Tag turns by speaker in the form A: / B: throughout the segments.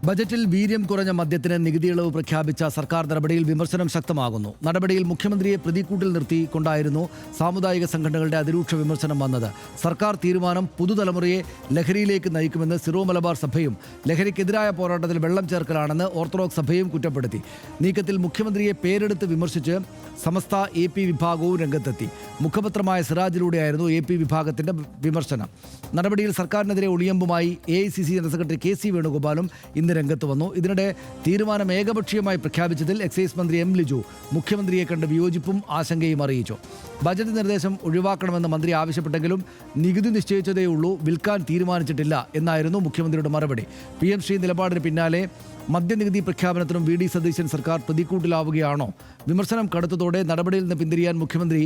A: ബജറ്റിൽ വീര്യം കുറഞ്ഞ മദ്യത്തിന് നികുതി ഇളവ് പ്രഖ്യാപിച്ച സർക്കാർ നടപടിയിൽ വിമർശനം ശക്തമാകുന്നു. നടപടിയിൽ മുഖ്യമന്ത്രിയെ പ്രതിക്കൂട്ടിൽ നിർത്തിക്കൊണ്ടായിരുന്നു സാമുദായിക സംഘടനകളുടെ അതിരൂക്ഷ വിമർശനം വന്നത്. സർക്കാർ തീരുമാനം പുതുതലമുറയെ ലഹരിയിലേക്ക് നയിക്കുമെന്ന് സിറോ മലബാർ സഭയും ലഹരിക്കെതിരായ പോരാട്ടത്തിൽ വെള്ളം ചേർക്കലാണെന്ന് ഓർത്തഡോക്സ് സഭയും കുറ്റപ്പെടുത്തി. നീക്കത്തിൽ മുഖ്യമന്ത്രിയെ പേരെടുത്ത് വിമർശിച്ച് സമസ്ത AP വിഭാഗവും രംഗത്തെത്തി. മുഖപത്രമായ സിറാജിലൂടെയായിരുന്നു AP വിഭാഗത്തിന്റെ വിമർശനം. നടപടിയിൽ സർക്കാരിനെതിരെ ഒളിയമ്പുമായി AICC ജനറൽ സെക്രട്ടറി KC വേണുഗോപാലും ഇന്ന് രംഗത്ത് വന്നു. ഇതിനിടെ തീരുമാനം ഏകപക്ഷീയമായി പ്രഖ്യാപിച്ചതിൽ എക്സൈസ് മന്ത്രി M. ലിജു മുഖ്യമന്ത്രിയെ കണ്ട് വിയോജിപ്പും ആശങ്കയും അറിയിച്ചു. ബജറ്റ് നിർദ്ദേശം ഒഴിവാക്കണമെന്ന് മന്ത്രി ആവശ്യപ്പെട്ടെങ്കിലും നികുതി നിശ്ചയിച്ചതേയുള്ളൂ, വിൽക്കാൻ തീരുമാനിച്ചിട്ടില്ല എന്നായിരുന്നു മുഖ്യമന്ത്രിയുടെ മറുപടി. PM ശ്രീ നിലപാടിന് പിന്നാലെ മദ്യനികുതി പ്രഖ്യാപനത്തിനും VD സതീശൻ സർക്കാർ പ്രതിക്കൂട്ടിലാവുകയാണോ? വിമർശനം കടുത്തതോടെ നടപടിയിൽ നിന്ന് പിന്തിരിയാൻ മുഖ്യമന്ത്രി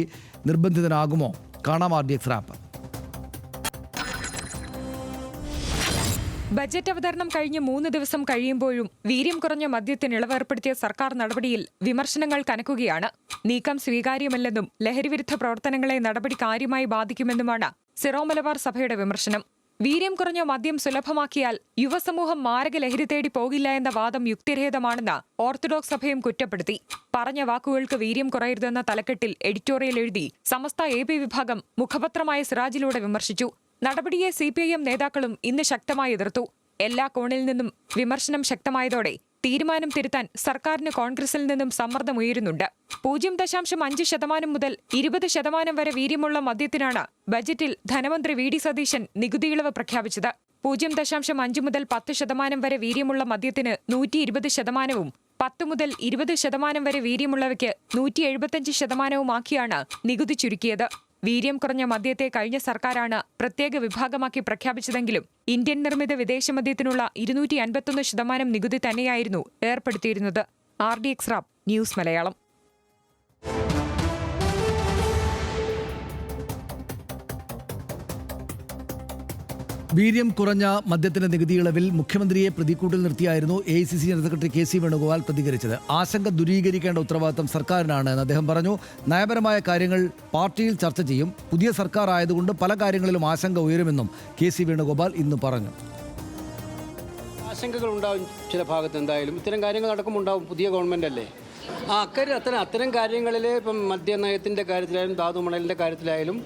A: നിർബന്ധിതനാകുമോ? കാണാം RDX റാപ്പ്.
B: ബജറ്റ് അവതരണം കഴിഞ്ഞ് 3 ദിവസം കഴിയുമ്പോഴും വീര്യം കുറഞ്ഞ മദ്യത്തിന് ഇളവേർപ്പെടുത്തിയ സർക്കാർ നടപടിയിൽ വിമർശനങ്ങൾ കനക്കുകയാണ്. നീക്കം സ്വീകാര്യമല്ലെന്നും ലഹരിവിരുദ്ധ പ്രവർത്തനങ്ങളെ നടപടി കാര്യമായി ബാധിക്കുമെന്നുമാണ് സിറോ മലബാർ സഭയുടെ വിമർശനം. വീര്യം കുറഞ്ഞ മദ്യം സുലഭമാക്കിയാൽ യുവസമൂഹം മാരക ലഹരി തേടി പോകില്ല എന്ന വാദം യുക്തിരഹിതമാണെന്ന് ഓർത്തഡോക്സ് സഭയും കുറ്റപ്പെടുത്തി. പറഞ്ഞ വാക്കുകൾക്ക് വീര്യം കുറയരുതെന്ന തലക്കെട്ടിൽ എഡിറ്റോറിയൽ എഴുതി സമസ്ത AP വിഭാഗം മുഖപത്രമായ സിറാജിലൂടെ വിമർശിച്ചു. നടപടിയെ CPIM നേതാക്കളും ഇന്ന് ശക്തമായി എതിർത്തു. എല്ലാ കോണിൽ നിന്നും വിമർശനം ശക്തമായതോടെ തീരുമാനം തിരുത്താൻ സർക്കാരിന് കോൺഗ്രസിൽ നിന്നും സമ്മർദ്ദമുയരുന്നുണ്ട്. 0.5% മുതൽ 20% വരെ വീര്യമുള്ള മദ്യത്തിനാണ് ബജറ്റിൽ ധനമന്ത്രി VD സതീശൻ നികുതി ഇളവ് പ്രഖ്യാപിച്ചത്. 0.5 മുതൽ 10% വരെ വീര്യമുള്ള മദ്യത്തിന് 120%വും 10 മുതൽ 20% വരെ വീര്യമുള്ളവയ്ക്ക് 175%വുമാക്കിയാണ് നികുതി ചുരുക്കിയത്. വീര്യം കുറഞ്ഞ മദ്യത്തെ കഴിഞ്ഞ സർക്കാരാണ് പ്രത്യേക വിഭാഗമാക്കി പ്രഖ്യാപിച്ചതെങ്കിലും ഇന്ത്യൻ നിർമ്മിത വിദേശ മദ്യത്തിനുള്ള 251% നികുതി തന്നെയായിരുന്നു ഏർപ്പെടുത്തിയിരുന്നത്. RDX rap news Malayalam.
A: വീര്യം കുറഞ്ഞ മദ്യത്തിന്റെ നികുതി ഇളവിൽ മുഖ്യമന്ത്രിയെ പ്രതിക്കൂട്ടിൽ നിർത്തിയായിരുന്നു AICC general secretary KC Venugopal പ്രതികരിച്ചത്. ആശങ്ക ദൂരീകരിക്കേണ്ട ഉത്തരവാദിത്തം സർക്കാരിനാണ് എന്ന് അദ്ദേഹം പറഞ്ഞു. നയപരമായ കാര്യങ്ങൾ പാർട്ടിയിൽ ചർച്ച ചെയ്യും. പുതിയ സർക്കാർ ആയതുകൊണ്ട് പല കാര്യങ്ങളിലും ആശങ്ക ഉയരുമെന്നും KC വേണുഗോപാൽ ഇന്ന് പറഞ്ഞു.
C: ആശങ്കകൾ ഉണ്ടാവും ചില ഭാഗത്ത്. എന്തായാലും ഇത്തരം കാര്യങ്ങൾ അടക്കമുണ്ടാവും. പുതിയ ഗവൺമെൻറ് അല്ലേ. അത്തരം കാര്യങ്ങളിൽ ഇപ്പം മദ്യനയത്തിൻ്റെ കാര്യത്തിലായാലും ധാതുമണലിൻ്റെ കാര്യത്തിലായാലും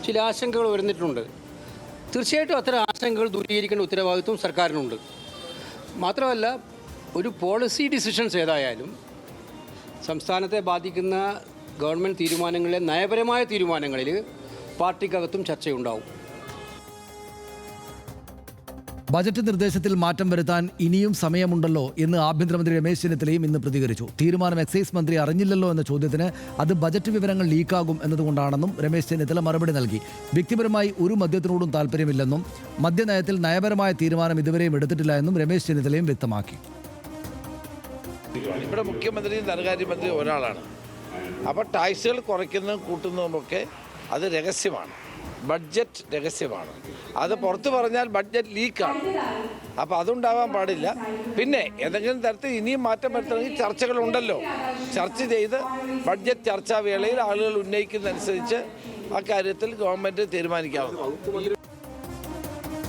C: ചില ആശങ്കകൾ വരുന്നിട്ടുണ്ട്. തീർച്ചയായിട്ടും അത്തരം ആശങ്കകൾ ദൂരീകരിക്കേണ്ട ഉത്തരവാദിത്വം സർക്കാരിനുണ്ട്. മാത്രമല്ല, ഒരു പോളിസി ഡിസിഷൻസ് ഏതായാലും സംസ്ഥാനത്തെ ബാധിക്കുന്ന ഗവൺമെൻറ് തീരുമാനങ്ങളിലെ നയപരമായ തീരുമാനങ്ങളിൽ പാർട്ടിക്കകത്തും ചർച്ചയുണ്ടാവും.
A: ബജറ്റ് നിർദ്ദേശത്തിൽ മാറ്റം വരുത്താൻ ഇനിയും സമയമുണ്ടല്ലോ എന്ന് ആഭ്യന്തരമന്ത്രി രമേശ് ചെന്നിത്തലയും ഇന്ന് പ്രതികരിച്ചു. തീരുമാനം എക്സൈസ് മന്ത്രി അറിഞ്ഞില്ലല്ലോ എന്ന ചോദ്യത്തിന് അത് ബജറ്റ് വിവരങ്ങൾ ലീക്കാകും എന്നതുകൊണ്ടാണെന്നും രമേശ് ചെന്നിത്തല മറുപടി നൽകി. വ്യക്തിപരമായി ഒരു മദ്യത്തിനോടും താല്പര്യമില്ലെന്നും മദ്യനയത്തിൽ നയപരമായ തീരുമാനം ഇതുവരെയും എടുത്തിട്ടില്ല എന്നും രമേശ് ചെന്നിത്തലയും വ്യക്തമാക്കി.
D: ഇവിടെ മുഖ്യമന്ത്രി ധനകാര്യമന്ത്രി ഒരാളാണ്. അപ്പോൾ ടാക്സുകൾ കുറയ്ക്കുന്നതും കൂട്ടുന്നതുമൊക്കെ അത് രഹസ്യമാണ്. ബഡ്ജറ്റ് രഹസ്യമാണ്. അത് പുറത്തു പറഞ്ഞാൽ ബഡ്ജറ്റ് ലീക്കാണ്. അപ്പോൾ അതുണ്ടാവാൻ പാടില്ല. പിന്നെ എന്തെങ്കിലും തരത്തിൽ ഇനിയും മാറ്റം വരുത്തണമെങ്കിൽ ചർച്ചകളുണ്ടല്ലോ. ചർച്ച ചെയ്ത് ബഡ്ജറ്റ് ചർച്ചാ വേളയിൽ ആളുകൾ ഉന്നയിക്കുന്നതനുസരിച്ച് അക്കാര്യത്തിൽ ഗവൺമെൻറ് തീരുമാനിക്കാവുന്നതാണ്.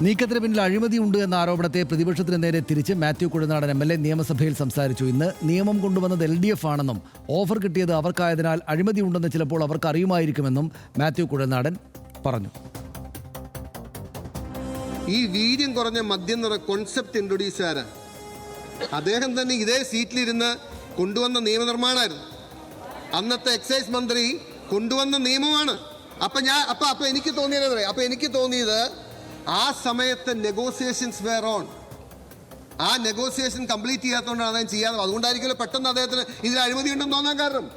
A: നീക്കത്തിന് പിന്നിൽ അഴിമതിയുണ്ട് എന്ന ആരോപണത്തെ പ്രതിപക്ഷത്തിന് നേരെ തിരിച്ച് മാത്യു കുഴൽനാടൻ MLA നിയമസഭയിൽ സംസാരിച്ചു. ഇന്ന് നിയമം കൊണ്ടുവന്നത് LDF ആണെന്നും ഓഫർ കിട്ടിയത് അവർക്കായതിനാൽ അഴിമതിയുണ്ടെന്ന് ചിലപ്പോൾ അവർക്ക് അറിയുമായിരിക്കുമെന്നും മാത്യു കുഴൽനാടൻ പറഞ്ഞു.
E: ഈ വീര്യം കുറഞ്ഞ മദ്യം എന്ന കോൺസെപ്റ്റ് ഇൻട്രൊഡ്യൂസ് ചെയ്യാൻ അദ്ദേഹം തന്നെ ഇതേ സീറ്റിലിരുന്ന് കൊണ്ടുവന്ന നിയമനിർമ്മാണമായിരുന്നു. അന്നത്തെ എക്സൈസ് മന്ത്രി കൊണ്ടുവന്ന നിയമമാണ്. അപ്പൊ എനിക്ക് തോന്നിയത് ആ സമയത്ത് നെഗോസിയേഷൻസ് വെയർ ഓൺ. ആ നെഗോസിയേഷൻ കംപ്ലീറ്റ് ചെയ്യാത്തതുകൊണ്ടാണ് അദ്ദേഹം ചെയ്യാതെ. അതുകൊണ്ടായിരിക്കുമല്ലോ പെട്ടെന്ന് അദ്ദേഹത്തിന് ഇതിൽ അഴിമതി ഉണ്ടെന്ന് തോന്നാൻ കാരണം.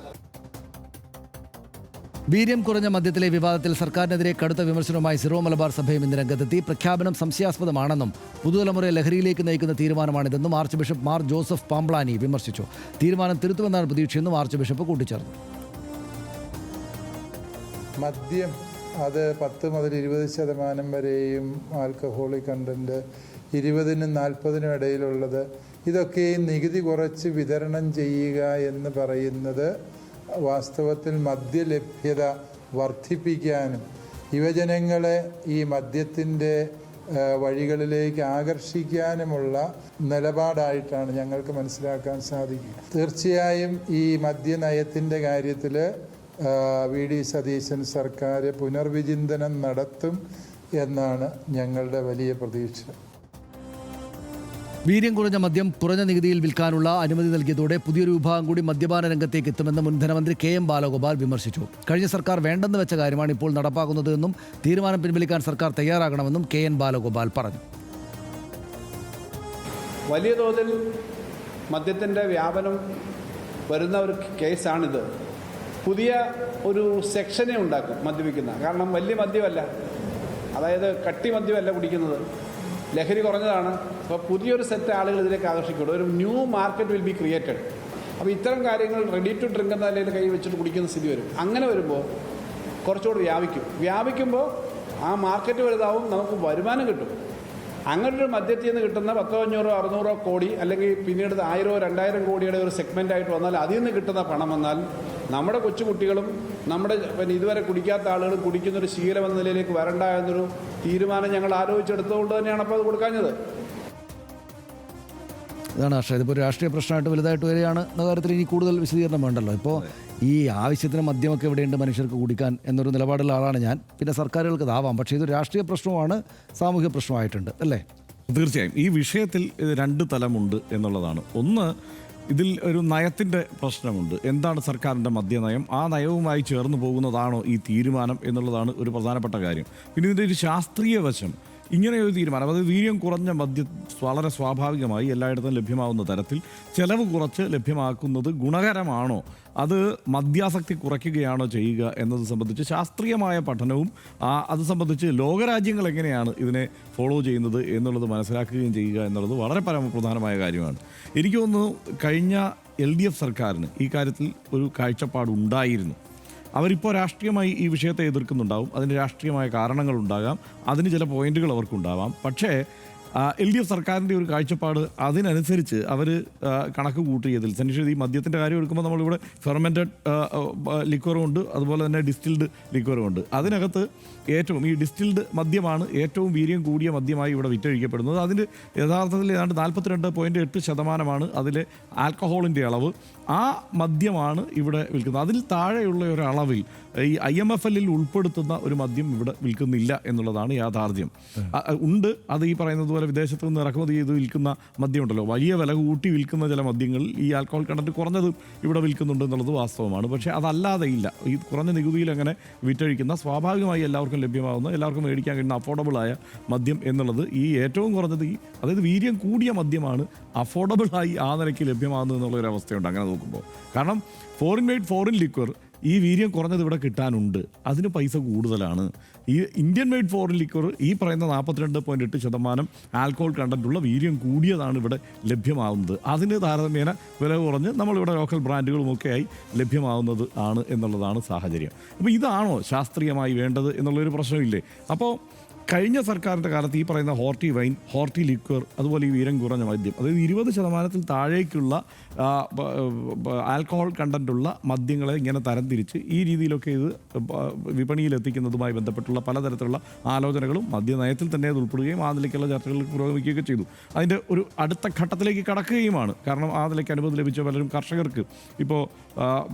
A: വീര്യം കുറഞ്ഞ മദ്യത്തിലെ വിവാദത്തിൽ സർക്കാരിനെതിരെ കടുത്ത വിമർശനവുമായി സിറോ മലബാർ സഭയും ഇന്ന് രംഗത്തെത്തി. പ്രഖ്യാപനം സംശയാസ്പദമാണെന്നും പുതുതലമുറയെ ലഹരിയിലേക്ക് നയിക്കുന്ന തീരുമാനമാണിതെന്നും ആർച്ച് ബിഷപ്പ് മാർ ജോസഫ് പാംബ്ലാനി വിമർശിച്ചു. തീരുമാനം തിരുത്തുമെന്നാണ് പ്രതീക്ഷയെന്നും ആർച്ച് ബിഷപ്പ് കൂട്ടിച്ചേർന്നു.
F: മദ്യം അത് 10 മുതൽ 20% വരെയും ആൽക്കഹോളിക് കണ്ടൻറ്റ് 20-നും 40-നും ഇടയിലുള്ളത്, ഇതൊക്കെ നികുതി കുറച്ച് വിതരണം ചെയ്യുക എന്ന് പറയുന്നത് വാസ്തവത്തിൽ മദ്യലഭ്യത വർദ്ധിപ്പിക്കാനും യുവജനങ്ങളെ ഈ മദ്യത്തിൻ്റെ വഴികളിലേക്ക് ആകർഷിക്കാനുമുള്ള നിലപാടായിട്ടാണ് ഞങ്ങൾക്ക് മനസ്സിലാക്കാൻ സാധിക്കുക. തീർച്ചയായും ഈ മദ്യനയത്തിൻ്റെ കാര്യത്തിൽ വി.ഡി. സതീശൻ സർക്കാർ പുനർവിചിന്തനം നടത്തും എന്നാണ് ഞങ്ങളുടെ വലിയ പ്രതീക്ഷ.
A: വീര്യം കുറഞ്ഞ മദ്യം കുറഞ്ഞ നികുതിയിൽ വിൽക്കാനുള്ള അനുമതി നൽകിയതോടെ പുതിയൊരു വിഭാഗം കൂടി മദ്യപാന രംഗത്തേക്ക് എത്തുമെന്ന് മുൻ ധനമന്ത്രി കെ.എം. ബാലഗോപാൽ വിമർശിച്ചു. കഴിഞ്ഞ സർക്കാർ വേണ്ടെന്ന് വെച്ച കാര്യമാണ് ഇപ്പോൾ നടപ്പാക്കുന്നതെന്നും തീരുമാനം പിൻവലിക്കാൻ സർക്കാർ തയ്യാറാകണമെന്നും കെ.എൻ. ബാലഗോപാൽ പറഞ്ഞു.
G: വലിയ തോതിൽ മദ്യത്തിൻ്റെ വ്യാപനം വരുന്ന ഒരു കേസാണിത്. പുതിയ ഒരു സെക്ഷനെ ഉണ്ടാക്കും മദ്യപിക്കുന്ന. കാരണം വലിയ മദ്യമല്ല, അതായത് കട്ടി മദ്യമല്ല കുടിക്കുന്നത്, ലഹരി കുറഞ്ഞതാണ്. അപ്പോൾ പുതിയൊരു സെറ്റ് ആളുകൾ ഇതിലേക്ക് ആകർഷിക്കുള്ളൂ. ഒരു new market will be created. അപ്പോൾ ഇത്തരം കാര്യങ്ങൾ റെഡി ടു ഡ്രിങ്ക് എന്ന നിലയിൽ കൈ വെച്ചിട്ട് കുടിക്കുന്ന സ്ഥിതി വരും. അങ്ങനെ വരുമ്പോൾ കുറച്ചുകൂടി വ്യാപിക്കുമ്പോൾ ആ മാർക്കറ്റ് വലുതാവും, നമുക്ക് വരുമാനം കിട്ടും. അങ്ങനൊരു മദ്യത്തിൽ നിന്ന് കിട്ടുന്ന 100, 500, 600 കോടി അല്ലെങ്കിൽ പിന്നീട് 1000, 2000 കോടിയുടെ ഒരു സെഗ്മെൻ്റായിട്ട് വന്നാൽ അതിൽ നിന്ന് കിട്ടുന്ന പണം വന്നാൽ നമ്മുടെ കൊച്ചുകുട്ടികളും നമ്മുടെ ഇതുവരെ കുടിക്കാത്ത ആളുകളും കുടിക്കുന്നൊരു ശീലം എന്ന നിലയിലേക്ക് വരണ്ട എന്നൊരു തീരുമാനം ഞങ്ങൾ ആലോചിച്ചെടുത്തുകൊണ്ട് തന്നെയാണ് അപ്പോൾ അത് കൊടുക്കാഞ്ഞത്.
A: ഇതാണ് ആശ്രയം. ഇതിപ്പോൾ ഒരു രാഷ്ട്രീയ പ്രശ്നമായിട്ട് വലുതായിട്ട് വരികയാണ് എന്ന കാര്യത്തിൽ ഇനി കൂടുതൽ വിശദീകരണം വേണ്ടല്ലോ. ഇപ്പോൾ ഈ ആവശ്യത്തിന് മദ്യമൊക്കെ എവിടെയുണ്ട് മനുഷ്യർക്ക് കുടിക്കാൻ എന്നൊരു നിലപാടുള്ള ആളാണ് ഞാൻ. പിന്നെ സർക്കാരുകൾക്ക് ഇതാവാം, പക്ഷേ ഇതൊരു രാഷ്ട്രീയ പ്രശ്നമാണ്, സാമൂഹ്യ പ്രശ്നമായിട്ടുണ്ട് അല്ലേ?
H: തീർച്ചയായും ഈ വിഷയത്തിൽ 2 തലമുണ്ട് എന്നുള്ളതാണ്. ഒന്ന്, ഇതിൽ ഒരു നയത്തിൻ്റെ പ്രശ്നമുണ്ട്. എന്താണ് സർക്കാരിൻ്റെ മദ്യനയം? ആ നയവുമായി ചേർന്ന് പോകുന്നതാണോ ഈ തീരുമാനം എന്നുള്ളതാണ് ഒരു പ്രധാനപ്പെട്ട കാര്യം. പിന്നെ ഇതിൻ്റെ ഒരു ശാസ്ത്രീയ വശം, ഇങ്ങനെയൊരു തീരുമാനം, അതായത് വീര്യം കുറഞ്ഞ മദ്യം വളരെ സ്വാഭാവികമായി എല്ലായിടത്തും ലഭ്യമാവുന്ന തരത്തിൽ ചെലവ് കുറച്ച് ലഭ്യമാക്കുന്നത് ഗുണകരമാണോ, അത് മദ്യാസക്തി കുറയ്ക്കുകയാണോ ചെയ്യുക എന്നത് സംബന്ധിച്ച് ശാസ്ത്രീയമായ പഠനവും അത് സംബന്ധിച്ച് ലോകരാജ്യങ്ങൾ എങ്ങനെയാണ് ഇതിനെ ഫോളോ ചെയ്യുന്നത് എന്നുള്ളത് മനസ്സിലാക്കുകയും ചെയ്യുക എന്നുള്ളത് വളരെ പരമപ്രധാനമായ കാര്യമാണ്. എനിക്ക് തോന്നുന്നു കഴിഞ്ഞ LDF സർക്കാരിന് ഈ കാര്യത്തിൽ ഒരു കാഴ്ചപ്പാടുണ്ടായിരുന്നു. അവരിപ്പോൾ രാഷ്ട്രീയമായി ഈ വിഷയത്തെ എതിർക്കുന്നുണ്ടാവും, അതിന് രാഷ്ട്രീയമായ കാരണങ്ങളുണ്ടാകാം, അതിന് ചില പോയിന്റുകൾ അവർക്കുണ്ടാവാം. പക്ഷേ LDF സർക്കാരിൻ്റെ ഒരു കാഴ്ചപ്പാട് അതിനനുസരിച്ച് അവർ കണക്ക് കൂട്ടിയതിൽ സന്നിഷേധി മദ്യത്തിൻ്റെ കാര്യം എടുക്കുമ്പോൾ നമ്മളിവിടെ ഫെർമെൻറ്റഡ് ലിക്വറും ഉണ്ട്, അതുപോലെ തന്നെ ഡിസ്റ്റിൽഡ് ലിക്വറും ഉണ്ട്. അതിനകത്ത് ഏറ്റവും ഈ ഡിസ്റ്റിൽഡ് മദ്യമാണ് ഏറ്റവും വീര്യം കൂടിയ മദ്യമായി ഇവിടെ വിറ്റഴിക്കപ്പെടുന്നത്. അതിൻ്റെ യഥാർത്ഥത്തിൽ ഏതാണ്ട് 42.8% അതിലെ ആൽക്കഹോളിൻ്റെ അളവ്. ആ മദ്യമാണ് ഇവിടെ വിൽക്കുന്നത്. അതിൽ താഴെയുള്ള ഒരു അളവിൽ ഈ IMFL ഉൾപ്പെടുത്തുന്ന ഒരു മദ്യം ഇവിടെ വിൽക്കുന്നില്ല എന്നുള്ളതാണ് യാഥാർത്ഥ്യം. ഉണ്ട്, അത് ഈ പറയുന്നത് പോലെ വിദേശത്ത് നിന്ന് ഇറക്കുമതി ചെയ്ത് വിൽക്കുന്ന മദ്യം ഉണ്ടല്ലോ, വലിയ വില കൂട്ടി വിൽക്കുന്ന ചില മദ്യങ്ങളിൽ ഈ ആൽക്കഹോൾ കണ്ടന്റ് കുറഞ്ഞതും ഇവിടെ വിൽക്കുന്നുണ്ട് എന്നുള്ളത് വാസ്തവമാണ്. പക്ഷേ അതല്ലാതെ ഇല്ല. ഈ കുറഞ്ഞ നികുതിയിൽ അങ്ങനെ വിറ്റഴിക്കുന്ന, സ്വാഭാവികമായി എല്ലാവർക്കും ലഭ്യമാകുന്ന, എല്ലാവർക്കും മേടിക്കാൻ കഴിയുന്ന അഫോർഡബിളായ മദ്യം എന്നുള്ളത് ഈ ഏറ്റവും കുറഞ്ഞത് അതായത് വീര്യം കൂടിയ മദ്യമാണ് അഫോർഡബിളായി ആ നിലയ്ക്ക് ലഭ്യമാകുന്നത് എന്നുള്ളൊരവസ്ഥയുണ്ട് അങ്ങനെ നോക്കുമ്പോൾ. കാരണം ഫോറിൻ മെയ്ഡ് ഫോറിൻ ലിക്വർ ഈ വീര്യം കുറഞ്ഞത് ഇവിടെ കിട്ടാനുണ്ട്, അതിന് പൈസ കൂടുതലാണ്. ഈ ഇന്ത്യൻ മെയ്ഡ് ഫോറിൻ ലിക്വർ ഈ പറയുന്ന 42.8% ആൽക്കഹോൾ കണ്ടൻറ്റുള്ള വീര്യം കൂടിയതാണ് ഇവിടെ ലഭ്യമാകുന്നത്. അതിന് താരതമ്യേന വില കുറഞ്ഞ് നമ്മളിവിടെ ലോക്കൽ ബ്രാൻഡുകളുമൊക്കെയായി ലഭ്യമാകുന്നത് ആണ് എന്നുള്ളതാണ് സാഹചര്യം. അപ്പോൾ ഇതാണോ ശാസ്ത്രീയമായി വേണ്ടത് എന്നുള്ളൊരു പ്രശ്നമില്ലേ? അപ്പോൾ കഴിഞ്ഞ സർക്കാരിൻ്റെ കാലത്ത് ഈ പറയുന്ന ഹോർട്ടി വൈൻ, ഹോർട്ടി ലിക്വർ, അതുപോലെ ഈ വീര്യം കുറഞ്ഞ മദ്യം, അതായത് 20% താഴേക്കുള്ള ആൽക്കഹോൾ കണ്ടൻറ്റുള്ള മദ്യങ്ങളെ ഇങ്ങനെ തരംതിരിച്ച് ഈ രീതിയിലൊക്കെ ഇത് വിപണിയിൽ എത്തിക്കുന്നതുമായി ബന്ധപ്പെട്ടുള്ള പലതരത്തിലുള്ള ആലോചനകളും മദ്യനയത്തിൽ തന്നെ അത് ഉൾപ്പെടുകയും ആ നിലയ്ക്കുള്ള ചർച്ചകൾ പുരോഗമിക്കുകയൊക്കെ ചെയ്തു. അതിൻ്റെ ഒരു അടുത്ത ഘട്ടത്തിലേക്ക് കടക്കുകയുമാണ്. കാരണം ആ നിലയ്ക്ക് അനുമതി ലഭിച്ച പലരും കർഷകർക്ക് ഇപ്പോൾ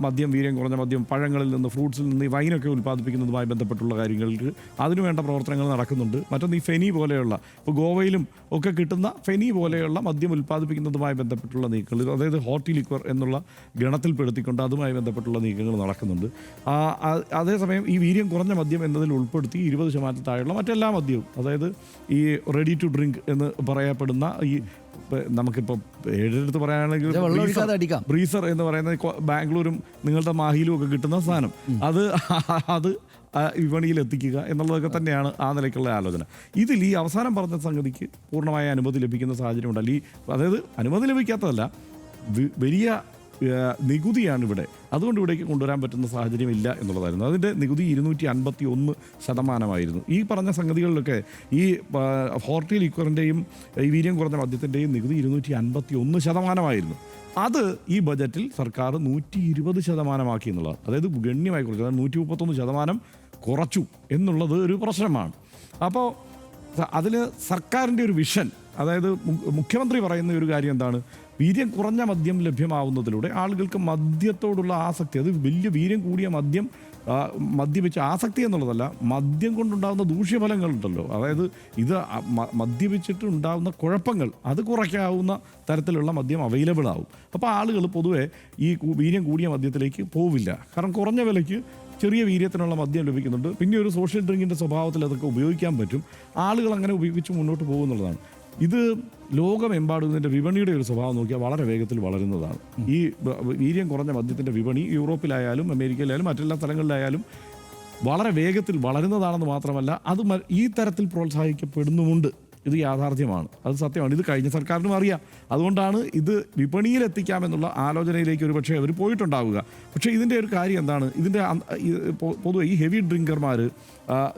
H: മദ്യം, വീര്യം കുറഞ്ഞ മദ്യം, പഴങ്ങളിൽ നിന്ന്, ഫ്രൂട്ട്സിൽ നിന്ന് ഈ വൈനൊക്കെ ഉൽപ്പാദിപ്പിക്കുന്നതുമായി ബന്ധപ്പെട്ടുള്ള കാര്യങ്ങൾക്ക് അതിനുവേണ്ട പ്രവർത്തനങ്ങൾ നടക്കുന്നുണ്ട്. മറ്റൊന്ന് ഈ ഫെനി പോലെയുള്ള, ഇപ്പോൾ ഗോവയിലും ഒക്കെ കിട്ടുന്ന ഫെനി പോലെയുള്ള മദ്യം ഉൽപ്പാദിപ്പിക്കുന്നതുമായി ബന്ധപ്പെട്ടുള്ള നീക്കങ്ങൾ, അതായത് ഹോർട്ടി ലിക്വർ എന്നുള്ള ഗണത്തിൽപ്പെടുത്തിക്കൊണ്ട് അതുമായി ബന്ധപ്പെട്ടുള്ള നീക്കങ്ങൾ നടക്കുന്നുണ്ട്. അതേസമയം ഈ വീര്യം കുറഞ്ഞ മദ്യം എന്നതിൽ ഉൾപ്പെടുത്തി 20% താഴെയുള്ള മറ്റെല്ലാ മദ്യവും, അതായത് ഈ റെഡി ടു ഡ്രിങ്ക് എന്ന് പറയപ്പെടുന്ന ഈ നമുക്കിപ്പോൾ ഏഴെടുത്ത് പറയാനാണെങ്കിൽ ബ്രീസർ എന്ന് പറയുന്നത് ബാംഗ്ലൂരും നിങ്ങളുടെ മാഹിയിലും ഒക്കെ കിട്ടുന്ന സാധനം, അത് വിപണിയിൽ എത്തിക്കുക എന്നുള്ളതൊക്കെ തന്നെയാണ് ആ നിലയ്ക്കുള്ള ആലോചന. ഇതിൽ ഈ അവസാനം പറഞ്ഞ സംഗതിക്ക് പൂർണ്ണമായ അനുമതി ലഭിക്കുന്ന സാഹചര്യം ഉണ്ടല്ലോ. അതായത് അനുമതി ലഭിക്കാത്തതല്ല, വലിയ നികുതിയാണ് ഇവിടെ, അതുകൊണ്ട് ഇവിടേക്ക് കൊണ്ടുവരാൻ പറ്റുന്ന സാഹചര്യം ഇല്ല എന്നുള്ളതായിരുന്നു. അതിൻ്റെ നികുതി 251% ഈ പറഞ്ഞ സംഗതികളിലൊക്കെ ഈ ഹോർട്ടി ലിക്വറിൻ്റെയും ഈ വീര്യം കുറഞ്ഞ മദ്യത്തിൻ്റെയും നികുതി 251%. അത് ഈ ബജറ്റിൽ സർക്കാർ 120% എന്നുള്ളതാണ്. അതായത് ഗണ്യമായി കുറച്ചു, അതായത് 131% കുറച്ചു എന്നുള്ളത് ഒരു പ്രശ്നമാണ്. അപ്പോൾ അതിൽ സർക്കാരിൻ്റെ ഒരു വിഷൻ, അതായത് മുഖ്യമന്ത്രി പറയുന്ന ഒരു കാര്യം എന്താണ്, വീര്യം കുറഞ്ഞ മദ്യം ലഭ്യമാവുന്നതിലൂടെ ആളുകൾക്ക് മദ്യത്തോടുള്ള ആസക്തി, അത് വലിയ വീര്യം കൂടിയ മദ്യം മദ്യപിച്ച ആസക്തി എന്നുള്ളതല്ല, മദ്യം കൊണ്ടുണ്ടാകുന്ന ദൂഷ്യഫലങ്ങളുണ്ടല്ലോ, അതായത് ഇത് മദ്യപിച്ചിട്ട് ഉണ്ടാകുന്ന കുഴപ്പങ്ങൾ അത് കുറയ്ക്കാവുന്ന തരത്തിലുള്ള മദ്യം അവൈലബിൾ ആവും. അപ്പോൾ ആളുകൾ പൊതുവെ ഈ വീര്യം കൂടിയ മദ്യത്തിലേക്ക് പോവില്ല. കാരണം കുറഞ്ഞ വിലയ്ക്ക് ചെറിയ വീര്യത്തിനുള്ള മദ്യം ലഭിക്കുന്നുണ്ട്. പിന്നെ ഒരു സോഷ്യൽ ഡ്രിങ്കിൻ്റെ സ്വഭാവത്തിൽ അതൊക്കെ ഉപയോഗിക്കാൻ പറ്റും. ആളുകൾ അങ്ങനെ ഉപയോഗിച്ച് മുന്നോട്ട് പോകുന്നുള്ളതാണ്. ഇത് ലോകമെമ്പാടും ഇതിൻ്റെ വിപണിയുടെ ഒരു സ്വഭാവം നോക്കിയാൽ വളരെ വേഗത്തിൽ വളരുന്നതാണ്. ഈ വീര്യം കുറഞ്ഞ മദ്യത്തിൻ്റെ വിപണി യൂറോപ്പിലായാലും അമേരിക്കയിലായാലും മറ്റെല്ലാ സ്ഥലങ്ങളിലായാലും വളരെ വേഗത്തിൽ വളരുന്നതാണെന്ന് മാത്രമല്ല അത് ഈ തരത്തിൽ പ്രോത്സാഹിക്കപ്പെടുന്നുമുണ്ട്. ഇത് യാഥാർത്ഥ്യമാണ്, അത് സത്യമാണ്. ഇത് കഴിഞ്ഞ സർക്കാരിനും അറിയാം. അതുകൊണ്ടാണ് ഇത് വിപണിയിലെത്തിക്കാമെന്നുള്ള ആലോചനയിലേക്ക് ഒരു പക്ഷേ അവർ പോയിട്ടുണ്ടാവുക. പക്ഷേ ഇതിൻ്റെ ഒരു കാര്യം എന്താണ്, ഇതിൻ്റെ പൊതുവെ ഈ ഹെവി ഡ്രിങ്കർമാർ,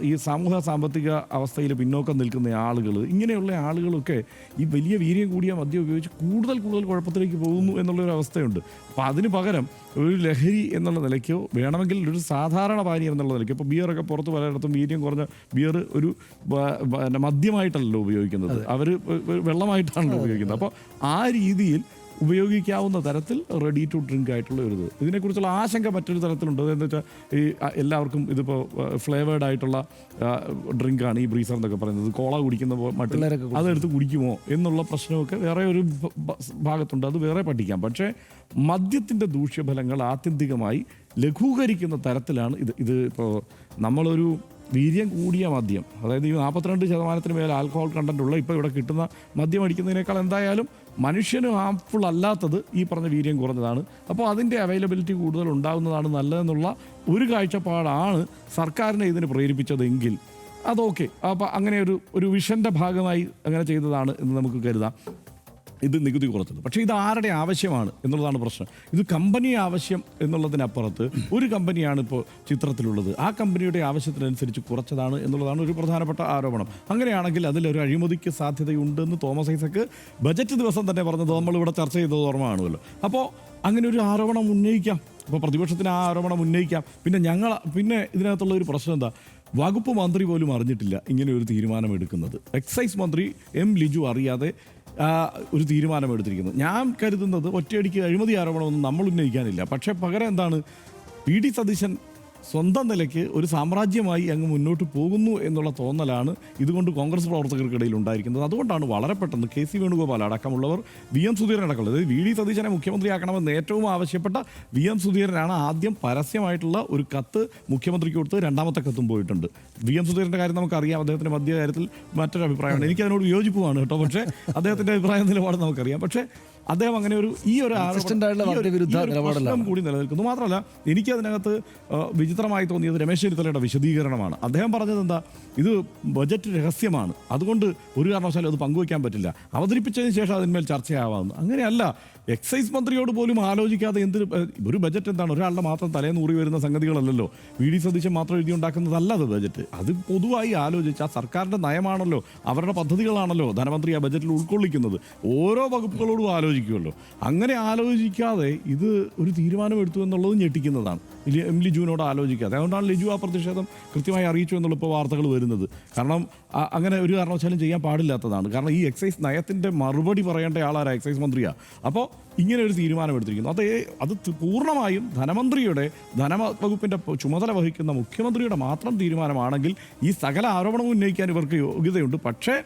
H: ഈ സാമൂഹ്യ സാമ്പത്തിക അവസ്ഥയിൽ പിന്നോക്കം നിൽക്കുന്ന ആളുകൾ, ഇങ്ങനെയുള്ള ആളുകളൊക്കെ ഈ വലിയ വീര്യം കൂടിയ മദ്യം ഉപയോഗിച്ച് കൂടുതൽ കുഴപ്പത്തിലേക്ക് പോകുന്നു എന്നുള്ളൊരു അവസ്ഥയുണ്ട്. അപ്പോൾ അതിന് പകരം ഒരു ലഹരി എന്നുള്ള നിലയ്ക്കോ വേണമെങ്കിൽ ഒരു സാധാരണ പാനീയം എന്നുള്ള നിലയ്ക്കോ, ഇപ്പോൾ ബിയറൊക്കെ പുറത്ത് പലയിടത്തും വീര്യം കുറഞ്ഞ ബിയർ ഒരു മദ്യമായിട്ടല്ലല്ലോ ഉപയോഗിക്കുന്നത്, അവർ വെള്ളമായിട്ടാണല്ലോ ഉപയോഗിക്കുന്നത്. അപ്പോൾ ആ രീതിയിൽ ഉപയോഗിക്കാവുന്ന തരത്തിൽ റെഡി ടു ഡ്രിങ്ക് ആയിട്ടുള്ള ഒരു ഇത്. ഇതിനെക്കുറിച്ചുള്ള ആശങ്ക മറ്റൊരു തരത്തിലുണ്ട്. അതെന്ന് വെച്ചാൽ ഈ എല്ലാവർക്കും ഇതിപ്പോൾ ഫ്ലേവേർഡ് ആയിട്ടുള്ള ഡ്രിങ്കാണ് ഈ ബ്രീസർ എന്നൊക്കെ പറയുന്നത്, കോള കുടിക്കുന്ന മട്ടിൽ അതെടുത്ത് കുടിക്കുമോ എന്നുള്ള പ്രശ്നമൊക്കെ വേറെ ഒരു ഭാഗത്തുണ്ട്, അത് വേറെ പഠിക്കാം. പക്ഷേ മദ്യത്തിൻ്റെ ദൂഷ്യഫലങ്ങൾ ആത്യന്തികമായി ലഘൂകരിക്കുന്ന തരത്തിലാണ് ഇത് ഇപ്പോൾ നമ്മളൊരു വീര്യം കൂടിയ മദ്യം, അതായത് ഈ 42% മേലെ ആൽക്കഹോൾ കണ്ടന്റ് ഉള്ള ഇപ്പോൾ ഇവിടെ കിട്ടുന്ന മദ്യം അടിക്കുന്നതിനേക്കാൾ എന്തായാലും മനുഷ്യന് ഹാംഫുൾ അല്ലാത്തത് ഈ പറഞ്ഞ വീര്യം കുറഞ്ഞതാണ്. അപ്പോൾ അതിൻ്റെ അവൈലബിലിറ്റി കൂടുതൽ ഉണ്ടാകുന്നതാണ് നല്ലതെന്നുള്ള ഒരു കാഴ്ചപ്പാടാണ് സർക്കാരിനെ ഇതിന് പ്രേരിപ്പിച്ചതെങ്കിൽ അതൊക്കെ. അപ്പോൾ അങ്ങനെ ഒരു വിഷൻ്റെ ഭാഗമായി അങ്ങനെ ചെയ്തതാണ് എന്ന് നമുക്ക് കരുതാം ഇത് നികുതി കുറച്ചത്. പക്ഷേ ഇത് ആരുടെ ആവശ്യമാണ് എന്നുള്ളതാണ് പ്രശ്നം. ഇത് കമ്പനി ആവശ്യം എന്നുള്ളതിനപ്പുറത്ത് ഒരു കമ്പനിയാണ് ഇപ്പോൾ ചിത്രത്തിലുള്ളത്, ആ കമ്പനിയുടെ ആവശ്യത്തിനനുസരിച്ച് കുറച്ചതാണ് എന്നുള്ളതാണ് ഒരു പ്രധാനപ്പെട്ട ആരോപണം. അങ്ങനെയാണെങ്കിൽ അതിലൊരു അഴിമതിക്ക് സാധ്യതയുണ്ടെന്ന് തോമസ് ഐസക്ക് ബജറ്റ് ദിവസം തന്നെ പറഞ്ഞത് നമ്മളിവിടെ ചർച്ച ചെയ്തത് ഓർമ്മ കാണുമല്ലോ. അപ്പോൾ അങ്ങനെ ഒരു ആരോപണം ഉന്നയിക്കാം, അപ്പോൾ പ്രതിപക്ഷത്തിന് ആ ആരോപണം ഉന്നയിക്കാം. പിന്നെ ഇതിനകത്തുള്ള ഒരു പ്രശ്നം എന്താ, വകുപ്പ് മന്ത്രി പോലും അറിഞ്ഞിട്ടില്ല ഇങ്ങനെ ഒരു തീരുമാനം എടുക്കുന്നത്. എക്സൈസ് മന്ത്രി എം ലിജു അറിയാതെ ഒരു തീരുമാനമെടുത്തിരിക്കുന്നത്. ഞാൻ കരുതുന്നത് ഒറ്റയടിക്ക് അഴിമതി ആരോപണമൊന്നും നമ്മൾ ഉന്നയിക്കാനില്ല. പക്ഷേ പകരം എന്താണ്, വി ഡി സതീശൻ സ്വന്തം നിലയ്ക്ക് ഒരു സാമ്രാജ്യമായി അങ്ങ് മുന്നോട്ട് പോകുന്നു എന്നുള്ള തോന്നലാണ് ഇതുകൊണ്ട് കോൺഗ്രസ് പ്രവർത്തകർക്കിടയിൽ ഉണ്ടായിരിക്കുന്നത്. അതുകൊണ്ടാണ് വളരെ പെട്ടെന്ന് കെ സി വേണുഗോപാൽ അടക്കമുള്ളവർ, വി എം സുധീരൻ അടക്കമുള്ളത്, അതായത് വി ഡി സതീശനെ മുഖ്യമന്ത്രിയാക്കണമെന്ന് ഏറ്റവും ആവശ്യപ്പെട്ട വി എം സുധീരനാണ് ആദ്യം പരസ്യമായിട്ടുള്ള ഒരു കത്ത് മുഖ്യമന്ത്രിക്ക് കൊടുത്ത് രണ്ടാമത്തെ കത്തും പോയിട്ടുണ്ട്. വി എം സുധീരൻ്റെ കാര്യം നമുക്കറിയാം, അദ്ദേഹത്തിൻ്റെ മധ്യ കാര്യത്തിൽ മറ്റൊരു അഭിപ്രായമാണ്, എനിക്കതിനോട് വിയോജിപ്പുമാണ് കേട്ടോ. പക്ഷേ അദ്ദേഹത്തിൻ്റെ അഭിപ്രായ നിലപാട് നമുക്കറിയാം. പക്ഷേ അദ്ദേഹം അങ്ങനെ ഈ ഒരു പ്രശ്നം കൂടി നിലനിൽക്കുന്നു. മാത്രമല്ല എനിക്ക് അതിനകത്ത് വിചിത്രമായി തോന്നിയത് രമേശ് ചെന്നിത്തലയുടെ വിശദീകരണമാണ്. അദ്ദേഹം പറഞ്ഞത് എന്താ, ഇത് ബജറ്റ് രഹസ്യമാണ്, അതുകൊണ്ട് ഒരു കാരണവശാലും അത് പങ്കുവയ്ക്കാൻ പറ്റില്ല, അവതരിപ്പിച്ചതിന് ശേഷം അതിന്മേൽ ചർച്ചയാവാമെന്ന്. അങ്ങനെയല്ല, എക്സൈസ് മന്ത്രിയോട് പോലും ആലോചിക്കാതെ ഒരു ബജറ്റ് എന്താണ് ഒരാളുടെ മാത്രം തലേന്നൂറി വരുന്ന സംഗതികളല്ലല്ലോ, വി ഡി സതീശൻ മാത്രം എഴുതി ഉണ്ടാക്കുന്നതല്ല അത് ബജറ്റ്. അത് പൊതുവായി ആലോചിച്ച് ആ സർക്കാരിൻ്റെ നയമാണല്ലോ, അവരുടെ പദ്ധതികളാണല്ലോ ധനമന്ത്രി ആ ബജറ്റിൽ ഉൾക്കൊള്ളിക്കുന്നത്, ഓരോ വകുപ്പുകളോടും ആലോചിക്കുമല്ലോ. അങ്ങനെ ആലോചിക്കാതെ ഇത് ഒരു തീരുമാനമെടുത്തു എന്നുള്ളത് ഞെട്ടിക്കുന്നതാണ്. എം ലിജുവിനോട് ആലോചിക്കാതെ, അതുകൊണ്ടാണ് ലിജു ആ പ്രതിഷേധം കൃത്യമായി അറിയിച്ചു എന്നുള്ള ഇപ്പോൾ വാർത്തകൾ വരുന്നത്. കാരണം അങ്ങനെ ഒരു കാരണവശാലും ചെയ്യാൻ പാടില്ലാത്തതാണ്. കാരണം ഈ എക്സൈസ് നയത്തിൻ്റെ മറുപടി പറയേണ്ട ആളാരാ, എക്സൈസ് മന്ത്രിയാണ്. അപ്പോൾ ഇങ്ങനെ ഒരു തീരുമാനമെടുത്തിരിക്കുന്നു. അത് പൂർണ്ണമായും ധനവകുപ്പിൻ്റെ ചുമതല വഹിക്കുന്ന മുഖ്യമന്ത്രിയുടെ മാത്രം തീരുമാനമാണെങ്കിൽ ഈ സകല ആരോപണവും ഉന്നയിക്കാൻ ഇവർക്ക് യോഗ്യതയുണ്ട്. പക്ഷേ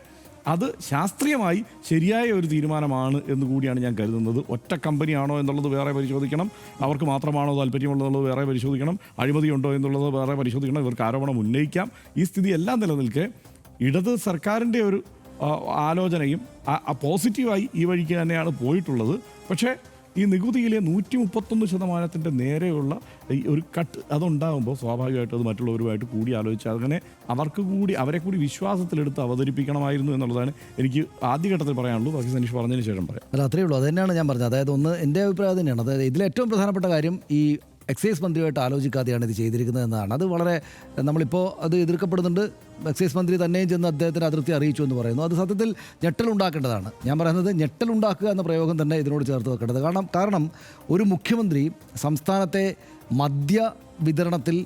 H: അത് ശാസ്ത്രീയമായി ശരിയായ ഒരു തീരുമാനമാണ് എന്ന് കൂടിയാണ് ഞാൻ കരുതുന്നത്. ഒറ്റ കമ്പനിയാണോ എന്നുള്ളത് വേറെ പരിശോധിക്കണം, അവർക്ക് മാത്രമാണോ താല്പര്യമുള്ളത് വേറെ പരിശോധിക്കണം, അഴിമതിയുണ്ടോ എന്നുള്ളത് വേറെ പരിശോധിക്കണം, ഇവർക്ക് ആരോപണം ഉന്നയിക്കാം. ഈ സ്ഥിതി എല്ലാം നിലനിൽക്കെ ഇടത് സർക്കാരിൻ്റെ ഒരു ആലോചനയും പോസിറ്റീവായി ഈ വഴിക്ക് തന്നെയാണ് പോയിട്ടുള്ളത്. പക്ഷേ ഈ നികുതിയിലെ 131% നേരെയുള്ള ഈ ഒരു കട്ട് അതുണ്ടാകുമ്പോൾ സ്വാഭാവികമായിട്ടും അത് മറ്റുള്ളവരുമായിട്ട് കൂടി ആലോചിച്ച് അങ്ങനെ അവരെ കൂടി വിശ്വാസത്തിലെടുത്ത് അവതരിപ്പിക്കണമായിരുന്നു എന്നുള്ളതാണ് എനിക്ക് ആദ്യഘട്ടത്തിൽ പറയാനുള്ളൂ. ബാക്കി സനീഷ് പറഞ്ഞതിന് ശേഷം പറയാം.
A: അല്ല, അത്രയേ ഉള്ളൂ. അത് തന്നെയാണ് ഞാൻ പറഞ്ഞത്. അതായത് ഒന്ന് എൻ്റെ അഭിപ്രായം തന്നെയാണ്. അതായത് ഇതിലേറ്റവും പ്രധാനപ്പെട്ട കാര്യം ഈ എക്സൈസ് മന്ത്രിയുമായിട്ട് ആലോചിക്കാതെയാണ് ഇത് ചെയ്തിരിക്കുന്നത് എന്നതാണ്. അത് വളരെ നമ്മളിപ്പോൾ അത് എതിർക്കപ്പെടുന്നുണ്ട്. എക്സൈസ് മന്ത്രി തന്നെയും ചെന്ന് അദ്ദേഹത്തിന് അതൃപ്തി അറിയിച്ചു എന്ന് പറയുന്നു. അത് സത്യത്തിൽ ഞെട്ടലുണ്ടാക്കേണ്ടതാണ്. ഞാൻ പറയുന്നത് ഞെട്ടലുണ്ടാക്കുക എന്ന പ്രയോഗം തന്നെ ഇതിനോട് ചേർത്ത് വെക്കേണ്ടത്. കാരണം ഒരു മുഖ്യമന്ത്രി സംസ്ഥാനത്തെ മദ്യ വിതരണത്തിൽ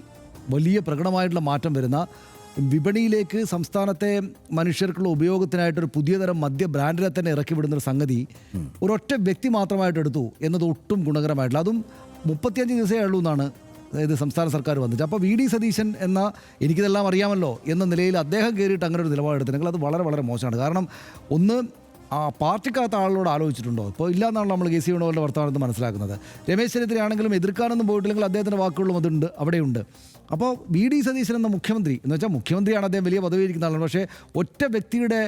A: വലിയ പ്രകടമായിട്ടുള്ള മാറ്റം വരുന്ന വിപണിയിലേക്ക് സംസ്ഥാനത്തെ മനുഷ്യർക്കുള്ള ഉപയോഗത്തിനായിട്ടൊരു പുതിയ തരം മദ്യ ബ്രാൻഡിനെ തന്നെ ഇറക്കി വിടുന്നൊരു സംഗതി ഒരൊറ്റ വ്യക്തി മാത്രമായിട്ട് എടുത്തു എന്നത് ഒട്ടും ഗുണകരമായിട്ടില്ല. അതും 35 ദിവസമേ ഉള്ളൂ എന്നാണ് അതായത് സംസ്ഥാന സർക്കാർ വന്നിട്ട്. അപ്പോൾ വി ഡി സതീശൻ എന്ന എനിക്കിതെല്ലാം അറിയാമല്ലോ എന്ന നിലയിൽ അദ്ദേഹം കയറിയിട്ട് അങ്ങനെ ഒരു നിലപാടെടുത്തിട്ടുണ്ടെങ്കിൽ അത് വളരെ വളരെ മോശമാണ്. കാരണം ഒന്ന്, ആ പാർട്ടിക്കകത്ത് ആളോട് ആലോചിച്ചിട്ടുണ്ടോ? ഇപ്പോൾ ഇല്ലയെന്നാണ് നമ്മൾ കെ സി വേണുഗോപാലിൻ്റെ വർത്തമാനത്ത് മനസ്സിലാക്കുന്നത്. രമേശ് ചെന്നിത്തലയാണെങ്കിലും എതിർക്കാനൊന്നും പോയിട്ടില്ലെങ്കിൽ അദ്ദേഹത്തിൻ്റെ വാക്കുകളും അതുണ്ട്, അവിടെയുണ്ട്. അപ്പോൾ വി ഡി സതീശൻ എന്ന മുഖ്യമന്ത്രി എന്ന് വെച്ചാൽ മുഖ്യമന്ത്രിയാണ്, അദ്ദേഹം വലിയ പദവിയിരിക്കുന്ന ആളാണ്. പക്ഷേ ഒറ്റ വ്യക്തിയുടെ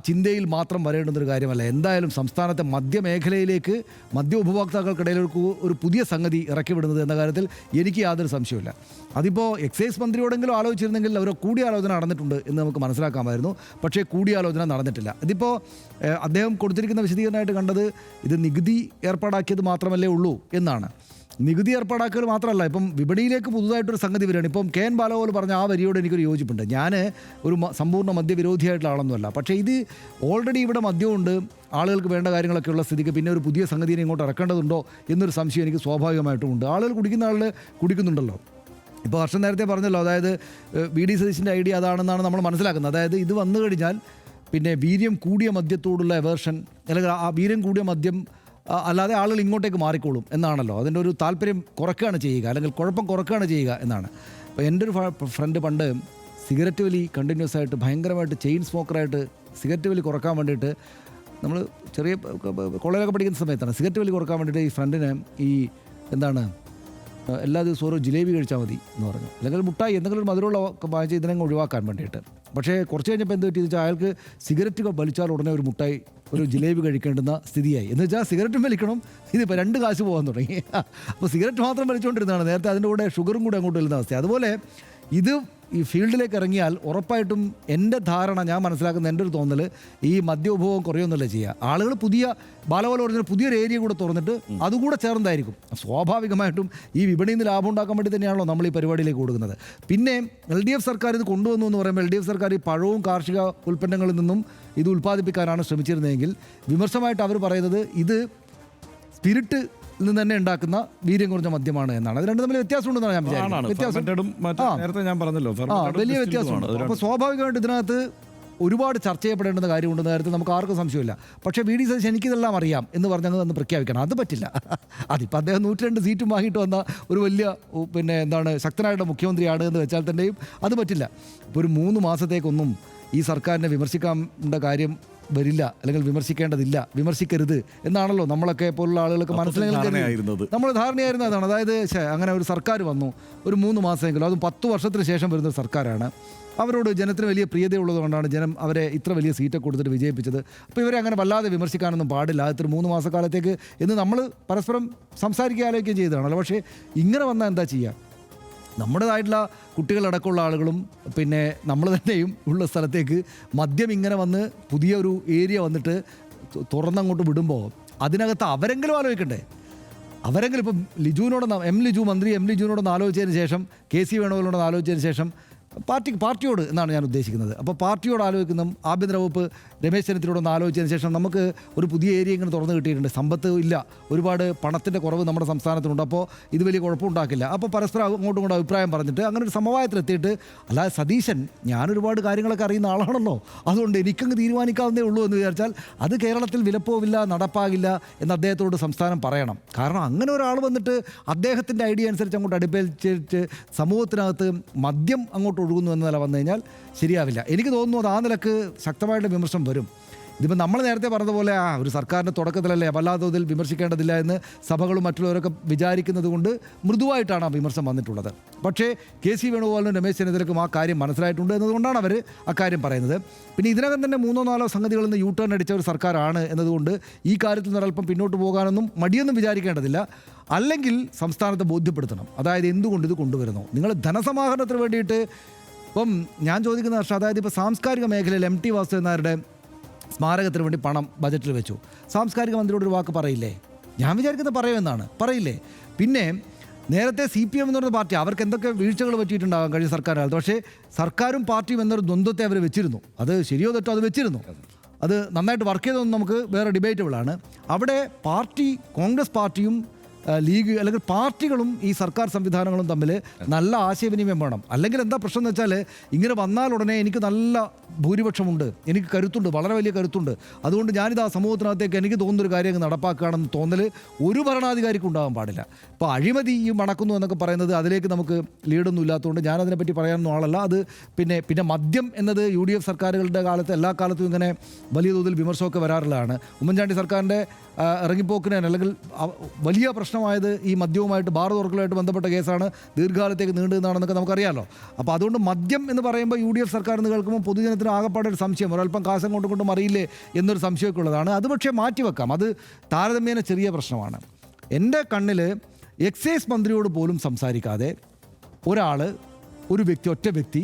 A: ചിന്തയിൽ മാത്രം വരേണ്ടുന്നൊരു കാര്യമല്ല. എന്തായാലും സംസ്ഥാനത്തെ മദ്യമേഖലയിലേക്ക് മദ്യ ഉപഭോക്താക്കൾക്കിടയിൽ ഒരു പുതിയ സംഗതി ഇറക്കി വിടുന്നത് എന്ന കാര്യത്തിൽ എനിക്ക് യാതൊരു സംശയമില്ല. അതിപ്പോൾ എക്സൈസ് മന്ത്രിയോടെങ്കിലും ആലോചിച്ചിരുന്നെങ്കിൽ അവർ കൂടിയാലോചന നടന്നിട്ടുണ്ട് എന്ന് നമുക്ക് മനസ്സിലാക്കാമായിരുന്നു. പക്ഷേ കൂടിയാലോചന നടന്നിട്ടില്ല. ഇതിപ്പോൾ അദ്ദേഹം കൊടുത്തിരിക്കുന്ന വിശദീകരണമായിട്ട് കണ്ടത് ഇത് നികുതി ഏർപ്പാടാക്കിയത് മാത്രമല്ലേ ഉള്ളൂ എന്നാണ്. നികുതി ഏർപ്പാടാക്കൽ മാത്രമല്ല, ഇപ്പം വിപണിയിലേക്ക് പുതുതായിട്ടൊരു സംഗതി വരികയാണ്. ഇപ്പം കെ എൻ ബാലഗോപാൽ പറഞ്ഞ ആ വരിയോട് എനിക്കൊരു യോജിപ്പുണ്ട്. ഞാൻ ഒരു സമ്പൂർണ്ണ മദ്യവിരോധിയായിട്ടുള്ള ആളൊന്നുമല്ല. പക്ഷേ ഇത് ഓൾറെഡി ഇവിടെ മദ്യമുണ്ട്, ആളുകൾക്ക് വേണ്ട കാര്യങ്ങളൊക്കെ ഉള്ള സ്ഥിതിക്ക് പിന്നെ ഒരു പുതിയ സംഗതിനെ ഇങ്ങോട്ട് ഇറക്കേണ്ടതുണ്ടോ എന്നൊരു സംശയം എനിക്ക് സ്വാഭാവികമായിട്ടും ഉണ്ട്. ആളുകൾ കുടിക്കുന്ന ആളുകൾ കുടിക്കുന്നുണ്ടല്ലോ. ഇപ്പോൾ വർഷം നേരത്തെ പറഞ്ഞല്ലോ, അതായത് വി ഡി സതീശൻ്റെ ഐഡിയ അതാണെന്നാണ് നമ്മൾ മനസ്സിലാക്കുന്നത്. അതായത് ഇത് വന്നു കഴിഞ്ഞാൽ പിന്നെ വീര്യം കൂടിയ മദ്യത്തോടുള്ള എവേർഷൻ, അല്ലെങ്കിൽ ആ വീര്യം കൂടിയ മദ്യം അല്ലാതെ ആളുകൾ ഇങ്ങോട്ടേക്ക് മാറിക്കോളും എന്നാണല്ലോ. അതിൻ്റെ ഒരു താല്പര്യം കുറയ്ക്കുകയാണ് ചെയ്യുക, അല്ലെങ്കിൽ കുഴപ്പം കുറയ്ക്കുകയാണ് ചെയ്യുക എന്നാണ്. അപ്പോൾ എൻ്റെ ഒരു ഫ്രണ്ട് പണ്ട് സിഗരറ്റ് വലി കണ്ടിന്യൂസ് ആയിട്ട് ഭയങ്കരമായിട്ട് ചെയിൻ സ്മോക്കറായിട്ട് സിഗരറ്റ് വലി കുറക്കാൻ വേണ്ടിയിട്ട്, നമ്മൾ ചെറിയ കോളേജൊക്കെ പഠിക്കുന്ന സമയത്താണ്, സിഗരറ്റ് വലി കുറക്കാൻ വേണ്ടിയിട്ട് ഈ ഫ്രണ്ടിന് ഈ എന്താണ് എല്ലാ ദിവസവും ഓരോ ജിലേബി കഴിച്ചാൽ മതി എന്ന് പറഞ്ഞു, അല്ലെങ്കിൽ മുട്ടായി എന്തെങ്കിലും ഒരു മധുരമുള്ള വാങ്ങിച്ച് ഇതിനങ്ങ് ഒഴിവാക്കാൻ വേണ്ടിയിട്ട്. പക്ഷേ കുറച്ച് കഴിഞ്ഞപ്പോൾ എന്ത് പറ്റിയെന്ന് വെച്ചാൽ അയാൾക്ക് സിഗരറ്റ് വലിച്ചാൽ ഉടനെ ഒരു മുട്ടായി ഒരു ജിലേബി കഴിക്കേണ്ടുന്ന സ്ഥിതിയായി. എന്ന് വെച്ചാൽ സിഗരറ്റും വലിക്കണം, ഇതിപ്പോൾ 2 കാശ് പോകാൻ തുടങ്ങി. അപ്പോൾ സിഗരറ്റ് മാത്രം വലിച്ചുകൊണ്ടിരുന്നതാണ് നേരത്തെ, അതിൻ്റെ കൂടെ ഷുഗറും കൂടെ അങ്ങോട്ട് വരുന്ന അവസ്ഥ. അതുപോലെ ഇത് ഈ ഫീൽഡിലേക്ക് ഇറങ്ങിയാൽ ഉറപ്പായിട്ടും എൻ്റെ ധാരണ, ഞാൻ മനസ്സിലാക്കുന്ന എൻ്റെ ഒരു തോന്നൽ, ഈ മദ്യ ഉപഭോഗം കുറയൊന്നുമല്ല ചെയ്യുക. ആളുകൾ ബാലഗോപാൽ പറഞ്ഞ പുതിയൊരു ഏരിയ കൂടെ തുറന്നിട്ട് അതുകൂടെ ചേർന്നതായിരിക്കും. സ്വാഭാവികമായിട്ടും ഈ വിപണിയിൽ നിന്ന് ലാഭം ഉണ്ടാക്കാൻ വേണ്ടി തന്നെയാണല്ലോ നമ്മൾ ഈ പരിപാടിയിലേക്ക് കൊടുക്കുന്നത്. പിന്നെ LDF സർക്കാർ ഇത് കൊണ്ടുവന്നു എന്ന് പറയുമ്പോൾ LDF സർക്കാർ ഈ പഴവും കാർഷിക ഉൽപ്പന്നങ്ങളിൽ നിന്നും ഇത് ഉൽപ്പാദിപ്പിക്കാനാണ് ശ്രമിച്ചിരുന്നതെങ്കിൽ വിമർശമായിട്ട് അവർ പറയുന്നത് ഇത് സ്പിരിറ്റ് നിന്ന് തന്നെ ഉണ്ടാക്കുന്ന വീര്യം കുറഞ്ഞ മദ്യമാണ് എന്നാണ്. അത് രണ്ടും തമ്മിൽ വ്യത്യാസമുണ്ടെന്നാണ് ഞാൻ വിചാരിക്കുന്നത്. വലിയ വ്യത്യാസമുണ്ട്. അപ്പോൾ സ്വാഭാവികമായിട്ട് ഇതിനകത്ത് ഒരുപാട് ചർച്ച ചെയ്യപ്പെടേണ്ടുന്ന കാര്യമുണ്ടെന്ന കാര്യത്തിൽ നമുക്ക് ആർക്കും സംശയമില്ല. പക്ഷേ വി ഡി സതീശൻ എനിക്കിതെല്ലാം അറിയാം എന്ന് പറഞ്ഞത് അന്ന് പ്രഖ്യാപിക്കണം, അത് പറ്റില്ല. അതിപ്പോൾ അദ്ദേഹം 102 സീറ്റും വാങ്ങിയിട്ട് വന്ന ഒരു വലിയ പിന്നെ എന്താണ് ശക്തനായിട്ടുള്ള മുഖ്യമന്ത്രിയാണ് എന്ന് വെച്ചാൽ തന്നെയും അത് പറ്റില്ല. ഇപ്പോൾ ഒരു 3 മാസത്തേക്കൊന്നും ഈ സർക്കാരിനെ വിമർശിക്കേണ്ട കാര്യം വരില്ല, അല്ലെങ്കിൽ വിമർശിക്കേണ്ടതില്ല, വിമർശിക്കരുത് എന്നാണല്ലോ നമ്മളൊക്കെ പോലുള്ള ആളുകൾക്ക് മനസ്സിലാക്കുന്നത്. നമ്മൾ ധാരണയായിരുന്ന അതാണ്. അതായത് അങ്ങനെ ഒരു സർക്കാർ വന്നു, ഒരു 3 മാസമെങ്കിലും, അതും 10 വർഷത്തിന് ശേഷം വരുന്ന സർക്കാരാണ്, അവരോട് ജനത്തിന് വലിയ പ്രിയതയുള്ളത് കൊണ്ടാണ് ജനം അവരെ ഇത്ര വലിയ സീറ്റൊക്കെ കൊടുത്തിട്ട് വിജയിപ്പിച്ചത്. അപ്പോൾ ഇവരെ അങ്ങനെ വല്ലാതെ വിമർശിക്കാനൊന്നും പാടില്ല ഇത്ര 3 മാസക്കാലത്തേക്ക് എന്ന് നമ്മൾ പരസ്പരം സംസാരിക്കുക ആലോചിക്കുകയും ചെയ്തതാണല്ലോ. പക്ഷേ ഇങ്ങനെ വന്നാൽ എന്താ ചെയ്യുക? നമ്മുടേതായിട്ടുള്ള കുട്ടികളടക്കമുള്ള ആളുകളും പിന്നെ നമ്മൾ തന്നെയും ഉള്ള സ്ഥലത്തേക്ക് മദ്യം ഇങ്ങനെ വന്ന് പുതിയ ഒരു ഏരിയ വന്നിട്ട് തുറന്നങ്ങോട്ട് വിടുമ്പോൾ അതിനകത്ത് അവരെങ്കിലും ആലോചിക്കണ്ടേ? അവരെങ്കിലും ഇപ്പം മന്ത്രി എം ലിജുവിനോടൊന്ന് ആലോചിച്ചതിന് ശേഷം, കെ സി വേണുഗോപാലിനോടൊന്ന് ആലോചിച്ചതിന് ശേഷം പാർട്ടിയോട് എന്നാണ് ഞാൻ ഉദ്ദേശിക്കുന്നത്. അപ്പോൾ പാർട്ടിയോട് ആലോചിക്കുന്ന ആഭ്യന്തര വകുപ്പ് രമേശ് ചെന്നിത്തലയോടൊന്ന് ആലോചിച്ചതിന് ശേഷം നമുക്ക് ഒരു പുതിയ ഏരിയ ഇങ്ങനെ തുറന്നു കിട്ടിയിട്ടുണ്ട്, സമ്പത്ത് ഇല്ല, ഒരുപാട് പണത്തിൻ്റെ കുറവ് നമ്മുടെ സംസ്ഥാനത്തിനുണ്ട്, അപ്പോൾ ഇത് വലിയ കുഴപ്പമുണ്ടാക്കില്ല. അപ്പോൾ പരസ്പരം അങ്ങോട്ടും ഇങ്ങോട്ടും അഭിപ്രായം പറഞ്ഞിട്ട് അങ്ങനെ ഒരു സമവായത്തിലെത്തിയിട്ട്, അല്ലാതെ സതീശൻ ഞാനൊരുപാട് കാര്യങ്ങളൊക്കെ അറിയുന്ന ആളാണല്ലോ, അതുകൊണ്ട് എനിക്കങ്ങ് തീരുമാനിക്കാവുന്നേ ഉള്ളൂ എന്ന് വിചാരിച്ചാൽ അത് കേരളത്തിൽ വിലപ്പോവില്ല, നടപ്പാകില്ല എന്ന് അദ്ദേഹത്തോട് സംസ്ഥാനം പറയണം. കാരണം അങ്ങനെ ഒരാൾ വന്നിട്ട് അദ്ദേഹത്തിൻ്റെ ഐഡിയ അനുസരിച്ച് അങ്ങോട്ട് അടുപ്പേൽച്ചിട്ട് സമൂഹത്തിനകത്ത് മദ്യം അങ്ങോട്ട് ഒഴുകുന്നു എന്ന നില വന്നു കഴിഞ്ഞാൽ ശരിയാവില്ല. എനിക്ക് തോന്നുന്നു അത് ആ നിലക്ക് ശക്തമായിട്ട് വിമർശനം വരും. ഇതിപ്പോൾ നമ്മൾ നേരത്തെ പറഞ്ഞതുപോലെ ഒരു സർക്കാരിൻ്റെ തുടക്കത്തിലല്ലേ വല്ലാതെ തോതിൽ വിമർശിക്കേണ്ടതില്ല എന്ന് സഭകളും മറ്റുള്ളവരൊക്കെ വിചാരിക്കുന്നത് കൊണ്ട് മൃദുവായിട്ടാണ് ആ വിമർശനം വന്നിട്ടുള്ളത്. പക്ഷേ കെ സി വേണുഗോപാലിനും രമേശ് ചെന്നിത്തലയ്ക്കും ആ കാര്യം മനസ്സിലായിട്ടുണ്ട് എന്നതുകൊണ്ടാണ് അവർ അക്കാര്യം പറയുന്നത്. പിന്നെ ഇതിനകം തന്നെ 3-4 സംഗതികളിൽ നിന്ന് U-turn അടിച്ച ഒരു സർക്കാരാണ് എന്നതുകൊണ്ട് ഈ കാര്യത്തിൽ നിന്ന് അല്പം പിന്നോട്ട് പോകാനൊന്നും മടിയൊന്നും വിചാരിക്കേണ്ടതില്ല. അല്ലെങ്കിൽ സംസ്ഥാനത്തെ ബോധ്യപ്പെടുത്തണം, അതായത് എന്തുകൊണ്ട് ഇത് കൊണ്ടുവരുന്നു. നിങ്ങൾ ധനസമാഹരണത്തിന് വേണ്ടിയിട്ട് ഇപ്പം ഞാൻ ചോദിക്കുന്ന വർഷം, അതായത് ഇപ്പോൾ സാംസ്കാരിക മേഖലയിൽ MT വാസുദേവൻ നായരുടെ സ്മാരകത്തിന് വേണ്ടി പണം ബജറ്റിൽ വെച്ചു, സാംസ്കാരിക മന്ത്രിയോട് ഒരു വാക്ക് പറയില്ലേ? ഞാൻ വിചാരിക്കുന്നത് പറയുമെന്നാണ്, പറയില്ലേ? പിന്നെ നേരത്തെ CPM എന്ന് പറയുന്ന പാർട്ടി, അവർക്ക് എന്തൊക്കെ വീഴ്ചകൾ പറ്റിയിട്ടുണ്ടാകാം കഴിഞ്ഞ സർക്കാരിനകത്ത്, പക്ഷേ സർക്കാരും പാർട്ടിയും എന്നൊരു ദ്വന്ദ്വത്തെ അവർ വെച്ചിരുന്നു. അത് ശരിയോ തെറ്റോ അത് വെച്ചിരുന്നു. അത് നന്നായിട്ട് വർക്ക് ചെയ്തതൊന്നും നമുക്ക് വേറെ ഡിബേറ്റബിളാണ്. അവിടെ കോൺഗ്രസ് പാർട്ടിയും ലീഗ് അല്ലെങ്കിൽ പാർട്ടികളും ഈ സർക്കാർ സംവിധാനങ്ങളും തമ്മിൽ നല്ല ആശയവിനിമയം വേണം. അല്ലെങ്കിൽ എന്താ പ്രശ്നം എന്ന് വെച്ചാൽ ഇങ്ങനെ വന്നാൽ ഉടനെ എനിക്ക് നല്ല ഭൂരിപക്ഷമുണ്ട്, എനിക്ക് കരുത്തുണ്ട്, വളരെ വലിയ കരുത്തുണ്ട്, അതുകൊണ്ട് ഞാനിത് ആ സമൂഹത്തിനകത്തേക്ക് എനിക്ക് തോന്നുന്നൊരു കാര്യം അങ്ങ് നടപ്പാക്കുകയാണെന്ന് തോന്നൽ ഒരു ഭരണാധികാരിക്കും ഉണ്ടാകാൻ പാടില്ല. ഇപ്പോൾ അഴിമതി ഈ മണക്കുന്നു എന്നൊക്കെ പറയുന്നത് അതിലേക്ക് നമുക്ക് ലീഡൊന്നും ഇല്ലാത്തതുകൊണ്ട് ഞാനതിനെപ്പറ്റി പറയാനൊന്നും ആളല്ല. അത് പിന്നെ മദ്യം എന്നത് UDF സർക്കാരുകളുടെ കാലത്ത് എല്ലാ കാലത്തും ഇങ്ങനെ വലിയ തോതിൽ വിമർശനമൊക്കെ വരാറുള്ളതാണ്. ഉമ്മൻചാണ്ടി സർക്കാരിൻ്റെ ഇറങ്ങിപ്പോക്കിന് അല്ലെങ്കിൽ വലിയ പ്രശ്നമായത് ഈ മദ്യവുമായിട്ട് ബാർ തുറക്കലുമായിട്ട് ബന്ധപ്പെട്ട കേസാണ്, ദീർഘകാലത്തേക്ക് നീണ്ടുനിന്നാണെന്നൊക്കെ നമുക്കറിയാമല്ലോ. അപ്പോൾ അതുകൊണ്ട് മദ്യം എന്ന് പറയുമ്പോൾ UDF സർക്കാർ എന്ന് കേൾക്കുമ്പോൾ പൊതുജനത്തിന് ആകെപ്പാടെ ഒരു സംശയം, ഒരല്പം കാശം കൊണ്ടും അറിയില്ലേ എന്നൊരു സംശയമൊക്കെ ഉള്ളതാണ്. അത് പക്ഷേ മാറ്റിവെക്കാം, അത് താരതമ്യേന ചെറിയ പ്രശ്നമാണ്. എൻ്റെ കണ്ണിൽ എക്സൈസ് മന്ത്രിയോട് പോലും സംസാരിക്കാതെ ഒറ്റ വ്യക്തി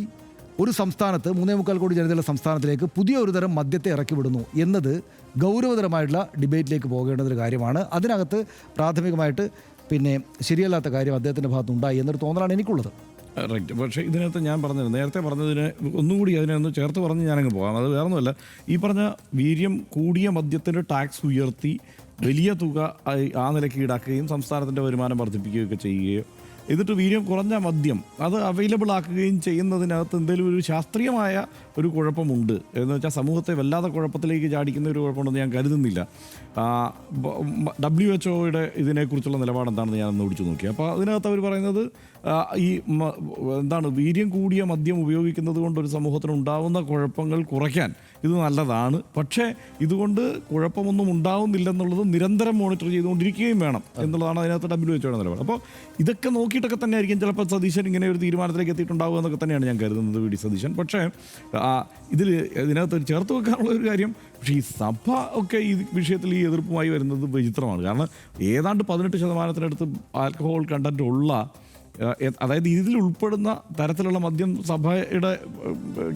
A: ഒരു സംസ്ഥാനത്ത് 3.25 കോടി ജനതയുള്ള സംസ്ഥാനത്തിലേക്ക് പുതിയ ഒരു തരം മദ്യത്തെ ഇറക്കി വിടുന്നു എന്നത് ഗൗരവതരമായിട്ടുള്ള ഡിബേറ്റിലേക്ക് പോകേണ്ടതൊരു കാര്യമാണ്. അതിനകത്ത് പ്രാഥമികമായിട്ട് ശരിയല്ലാത്ത കാര്യം അദ്ദേഹത്തിൻ്റെ ഭാഗത്തുണ്ടായി എന്നൊരു തോന്നലാണ് എനിക്കുള്ളത്.
H: റൈറ്റ്. പക്ഷേ ഇതിനകത്ത് ഞാൻ നേരത്തെ പറഞ്ഞതിന് ഒന്നുകൂടി അതിനൊന്ന് ചേർത്ത് പറഞ്ഞ് ഞാനങ്ങ് പോകാം. അത് വേറൊന്നുമല്ല, ഈ പറഞ്ഞ വീര്യം കൂടിയ മദ്യത്തിൻ്റെ ടാക്സ് ഉയർത്തി വലിയ തുക ആ നിലയ്ക്ക് ഈടാക്കുകയും സംസ്ഥാനത്തിൻ്റെ വരുമാനം വർദ്ധിപ്പിക്കുകയൊക്കെ ചെയ്യുകയോ എന്നിട്ട് വീര്യം കുറഞ്ഞ മദ്യം അത് അവൈലബിൾ ആക്കുകയും ചെയ്യുന്നതിനകത്ത് എന്തെങ്കിലും ഒരു ശാസ്ത്രീയമായ ഒരു കുഴപ്പമുണ്ട് എന്ന് വെച്ചാൽ സമൂഹത്തെ വല്ലാതെ കുഴപ്പത്തിലേക്ക് ചാടിക്കുന്ന ഒരു കുഴപ്പമുണ്ടെന്ന് ഞാൻ കരുതുന്നില്ല. WHO ഇതിനെക്കുറിച്ചുള്ള നിലപാട് എന്താണെന്ന് ഞാൻ ഒന്ന് ഓടിച്ചു നോക്കി. അപ്പോൾ അതിനകത്ത് അവർ പറയുന്നത് വീര്യം കൂടിയ മദ്യം ഉപയോഗിക്കുന്നത് കൊണ്ട് ഒരു സമൂഹത്തിന് ഉണ്ടാകുന്ന കുഴപ്പങ്ങൾ കുറയ്ക്കാൻ ഇത് നല്ലതാണ്, പക്ഷേ ഇതുകൊണ്ട് കുഴപ്പമൊന്നും ഉണ്ടാവുന്നില്ലെന്നുള്ളത് നിരന്തരം മോണിറ്റർ ചെയ്തുകൊണ്ടിരിക്കുകയും വേണം എന്നുള്ളതാണ് അതിനകത്ത് WHO നിലപാട്. അപ്പോൾ ഇതൊക്കെ നോക്കിയിട്ടൊക്കെ തന്നെ ആയിരിക്കും ചിലപ്പോൾ സതീശൻ ഇങ്ങനെ ഒരു തീരുമാനത്തിലേക്ക് എത്തിയിട്ടുണ്ടാവുക എന്നൊക്കെ തന്നെയാണ് ഞാൻ കരുതുന്നത്, VD സതീശൻ. പക്ഷേ ഇതിനകത്ത് ചേർത്ത് വെക്കാനുള്ള ഒരു കാര്യം, പക്ഷേ ഈ സഭ ഒക്കെ ഈ വിഷയത്തിൽ ഈ എതിർപ്പുമായി വരുന്നത് വിചിത്രമാണ്. കാരണം ഏതാണ്ട് 18% ആൽക്കഹോൾ കണ്ടന്റ് ഉള്ള, അതായത് ഇതിൽ ഉൾപ്പെടുന്ന തരത്തിലുള്ള മദ്യം സഭയുടെ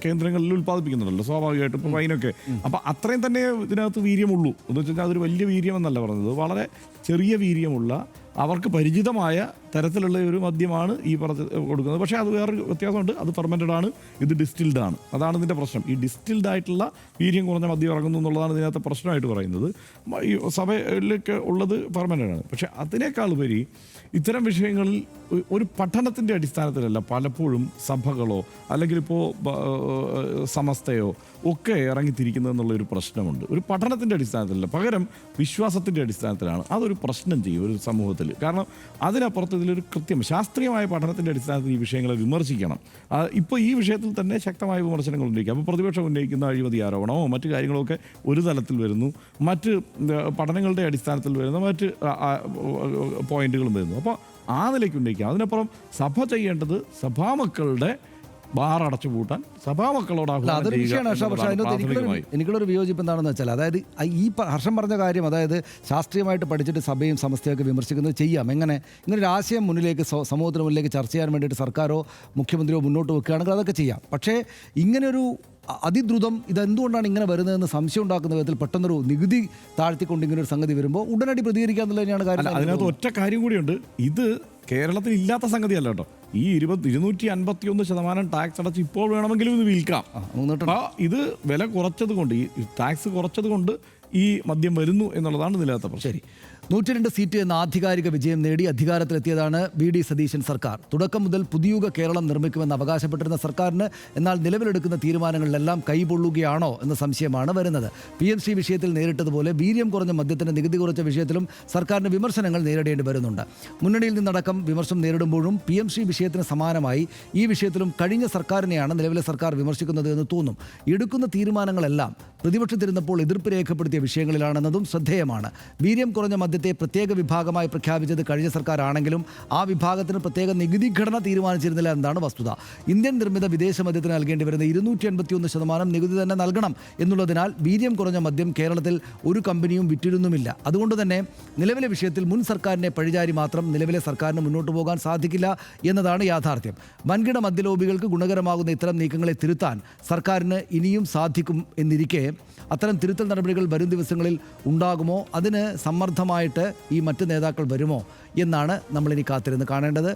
H: കേന്ദ്രങ്ങളിൽ ഉൽപ്പാദിപ്പിക്കുന്നുണ്ടല്ലോ സ്വാഭാവികമായിട്ടും, ഇപ്പോൾ വൈനൊക്കെ. അപ്പം അത്രയും തന്നെ ഇതിനകത്ത് വീര്യമുള്ളൂ എന്ന് വെച്ച് കഴിഞ്ഞാൽ അതൊരു വലിയ വീര്യമെന്നല്ല പറഞ്ഞത്, വളരെ ചെറിയ വീര്യമുള്ള അവർക്ക് പരിചിതമായ തരത്തിലുള്ള ഒരു മദ്യമാണ് ഈ കൊടുക്കുന്നത്. പക്ഷേ അത് വേറൊരു വ്യത്യാസമുണ്ട്, അത് ഫെർമെൻറ്റഡ് ആണ്, ഇത് ഡിസ്റ്റിൽഡ് ആണ്. അതാണ് ഇതിൻ്റെ പ്രശ്നം. ഈ ഡിസ്റ്റിൽഡ് ആയിട്ടുള്ള വീര്യം കുറഞ്ഞ മദ്യം ഇറങ്ങുന്നു എന്നുള്ളതാണ് ഇതിനകത്ത് പ്രശ്നമായിട്ട് പറയുന്നത്. ഈ സഭയിലേക്ക് ഉള്ളത് ഫെർമെൻറ്റഡ് ആണ്. പക്ഷേ അതിനേക്കാൾ ഉപരി ഇത്തരം വിഷയങ്ങളിൽ ഒരു പഠനത്തിൻ്റെ അടിസ്ഥാനത്തിലല്ല പലപ്പോഴും സഭകളോ അല്ലെങ്കിൽ ഇപ്പോൾ സമസ്തയോ ഒക്കെ ഇറങ്ങിത്തിരിക്കുന്നതെന്നുള്ളൊരു പ്രശ്നമുണ്ട്. ഒരു പഠനത്തിൻ്റെ അടിസ്ഥാനത്തിലല്ല, പകരം വിശ്വാസത്തിൻ്റെ അടിസ്ഥാനത്തിലാണ്. അതൊരു പ്രശ്നം ചെയ്യും ഒരു സമൂഹത്തിൽ. കാരണം അതിനപ്പുറത്ത് ഇതിലൊരു ശാസ്ത്രീയമായ പഠനത്തിൻ്റെ അടിസ്ഥാനത്തിൽ ഈ വിഷയങ്ങളെ വിമർശിക്കണം. ഇപ്പോൾ ഈ വിഷയത്തിൽ തന്നെ ശക്തമായ വിമർശനങ്ങൾ ഉന്നയിക്കും. അപ്പോൾ പ്രതിപക്ഷം ഉന്നയിക്കുന്ന അഴിമതി ആരോപണമോ മറ്റു കാര്യങ്ങളൊക്കെ ഒരു തലത്തിൽ വരുന്നു, മറ്റ് പഠനങ്ങളുടെ അടിസ്ഥാനത്തിൽ വരുന്ന മറ്റ് പോയിന്റുകളും വരുന്നു. അപ്പോൾ ആ നിലയ്ക്ക് ഉന്നയിക്കാം. അതിനപ്പുറം സഭ ചെയ്യേണ്ടത് സഭാമക്കളുടെ ബാർ അടച്ചു പൂട്ടാൻ സഭാമക്കളോട്
A: എനിക്കുള്ളൊരു വിയോജിപ്പ് എന്താണെന്ന് വെച്ചാൽ, അതായത് ഈ ഹർഷം പറഞ്ഞ കാര്യം, അതായത് ശാസ്ത്രീയമായിട്ട് പഠിച്ചിട്ട് സഭയും സമസ്തയൊക്കെ വിമർശിക്കുന്നത് ചെയ്യാം. ഇങ്ങനൊരു ആശയം മുന്നിലേക്ക് സമൂഹത്തിന് മുന്നിലേക്ക് ചർച്ച ചെയ്യാൻ വേണ്ടിയിട്ട് സർക്കാരോ മുഖ്യമന്ത്രിയോ മുന്നോട്ട് വെക്കുകയാണെങ്കിൽ അതൊക്കെ ചെയ്യാം. പക്ഷേ ഇങ്ങനൊരു അതിദ്രുതം ഇതെന്തുകൊണ്ടാണ് ഇങ്ങനെ വരുന്നതെന്ന് സംശയം ഉണ്ടാക്കുന്ന വിധത്തിൽ പെട്ടെന്നൊരു നികുതി താഴ്ത്തിക്കൊണ്ട് ഇങ്ങനെ ഒരു സംഗതി വരുമ്പോൾ ഉടനടി പ്രതികരിക്കുക എന്നുള്ളത് തന്നെയാണ് കാര്യം.
H: അതിനകത്ത് ഒറ്റ കാര്യം കൂടിയുണ്ട്, ഇത് കേരളത്തിൽ ഇല്ലാത്ത സംഗതിയല്ല കേട്ടോ. ഈ 251% ടാക്സ് അടച്ച് ഇപ്പോൾ വേണമെങ്കിലും ഇത് വിൽക്കാം. ഇത് വില കുറച്ചത് കൊണ്ട്, ഈ ടാക്സ് കുറച്ചത് കൊണ്ട് ഈ മദ്യം വരുന്നു എന്നുള്ളതാണ് ഇതിനകത്ത് പ്രശ്നം.
A: ശരി, 102 സീറ്റ് എന്ന ആധികാരിക വിജയം നേടി അധികാരത്തിലെത്തിയതാണ് VD സതീശൻ സർക്കാർ. തുടക്കം മുതൽ പുതിയുഗ കേരളം നിർമ്മിക്കുമെന്ന് അവകാശപ്പെട്ടിരുന്ന സർക്കാരിന് എന്നാൽ നിലവിലെടുക്കുന്ന തീരുമാനങ്ങളിലെല്ലാം കൈപൊള്ളുകയാണോ എന്ന സംശയമാണ് വരുന്നത്. PMC വിഷയത്തിൽ നേരിട്ടതുപോലെ വീര്യം കുറഞ്ഞ മദ്യത്തിന് നികുതി കുറച്ച വിഷയത്തിലും സർക്കാരിന് വിമർശനങ്ങൾ നേരിടേണ്ടി വരുന്നുണ്ട്. മുന്നണിയിൽ നിന്നടക്കം വിമർശനം നേരിടുമ്പോഴും PMC വിഷയത്തിന് സമാനമായി ഈ വിഷയത്തിലും കഴിഞ്ഞ സർക്കാരിനെയാണ് നിലവിലെ സർക്കാർ വിമർശിക്കുന്നത് എന്ന് തോന്നും. എടുക്കുന്ന തീരുമാനങ്ങളെല്ലാം പ്രതിപക്ഷത്തിരുന്നപ്പോൾ എതിർപ്പ് രേഖപ്പെടുത്തിയ വിഷയങ്ങളിലാണെന്നതും ശ്രദ്ധേയമാണ്. വീര്യം കുറഞ്ഞ മദ്യത്തെ പ്രത്യേക വിഭാഗമായി പ്രഖ്യാപിച്ചത് കഴിഞ്ഞ സർക്കാരാണെങ്കിലും ആ വിഭാഗത്തിന് പ്രത്യേക നികുതി ഘടന തീരുമാനിച്ചിരുന്നില്ല എന്നതാണ് വസ്തുത. ഇന്ത്യൻ നിർമ്മിത വിദേശ മദ്യത്തിന് നൽകേണ്ടി വരുന്ന 281% നികുതി തന്നെ നൽകണം എന്നുള്ളതിനാൽ വീര്യം കുറഞ്ഞ മദ്യം കേരളത്തിൽ ഒരു കമ്പനിയും വിറ്റിരുന്നുമില്ല. അതുകൊണ്ട് തന്നെ നിലവിലെ വിഷയത്തിൽ മുൻ സർക്കാരിനെ പഴിചാരി മാത്രം നിലവിലെ സർക്കാരിന് മുന്നോട്ട് പോകാൻ സാധിക്കില്ല എന്നതാണ് യാഥാർത്ഥ്യം. വൻകിട മദ്യലോബികൾക്ക് ഗുണകരമാകുന്ന ഇത്തരം നീക്കങ്ങളെ തിരുത്താൻ സർക്കാരിന് ഇനിയും സാധിക്കും എന്നിരിക്കെ അത്തരം തിരുത്തൽ നടപടികൾ വരും ദിവസങ്ങളിൽ ഉണ്ടാകുമോ, അതിന് സമ്മർദ്ദമായിട്ട് ഈ മറ്റ് നേതാക്കൾ വരുമോ എന്നാണ് നമ്മളിനി കാത്തിരുന്ന് കാണേണ്ടത്.